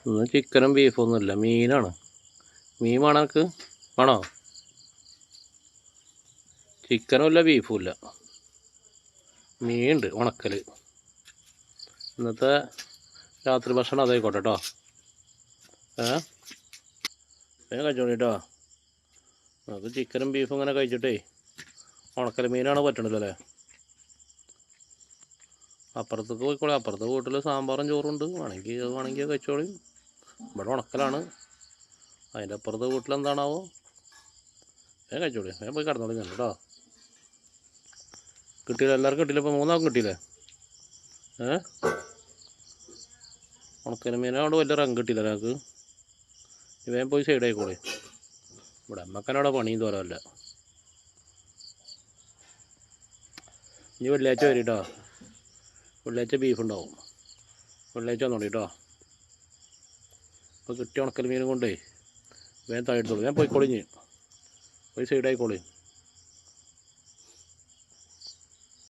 ഇന്ന് ചിക്കനും ബീഫൊന്നുമില്ല, മീനാണ്. മീൻ വേണം എനിക്ക്? വേണോ? ചിക്കനും ഇല്ല, ബീഫും ഇല്ല. മീനുണ്ട്, ഉണക്കൽ. ഇന്നത്തെ രാത്രി ഭക്ഷണം അതായിക്കോട്ടെ കേട്ടോ. വേഗം കഴിച്ചോളി കേട്ടോ. നമുക്ക് ചിക്കനും ബീഫും ഇങ്ങനെ കഴിച്ചിട്ടേ ഉണക്കൽ മീനാണ് പറ്റണല്ലോ അല്ലേ. അപ്പുറത്തേക്ക് പോയിക്കോളി. അപ്പുറത്തെ വീട്ടിൽ സാമ്പാറും ചോറുണ്ട്, വേണമെങ്കിൽ കഴിച്ചോളി. ഇവിടെ ഉണക്കലാണ്. അതിൻ്റെ അപ്പുറത്തെ വീട്ടിലെന്താണാവോ. വേഗം കഴിച്ചോളി, വേഗം പോയി കിടന്നോളി ഞാൻ കേട്ടോ. കിട്ടിയില്ല, എല്ലാവർക്കും കിട്ടിയില്ല. ഇപ്പോൾ 3 ആൾക്കും കിട്ടിയില്ലേ? ഉണക്കൽ മീനോട് വലിയ റങ്ക കിട്ടിയില്ല ഞങ്ങൾക്ക്. വേഗം പോയി സൈഡ് ആയിക്കോളി. ഇവിടെ അമ്മക്കനോടെ പണിയും തോരമല്ല. ഇനി വെള്ളിയാഴ്ച വരും കേട്ടോ. വെള്ളിയാഴ്ച ബീഫ് ഉണ്ടാവും. വെള്ളിയാഴ്ച വന്നോളി കേട്ടോ. ഇപ്പോൾ കിട്ടിയ ഉണക്കൽ മീനും കൊണ്ടേ വേഗം താഴെടുത്തോളൂ. ഞാൻ പോയിക്കോളിഞ്ഞ് പോയി സൈഡ് ആയിക്കോളി.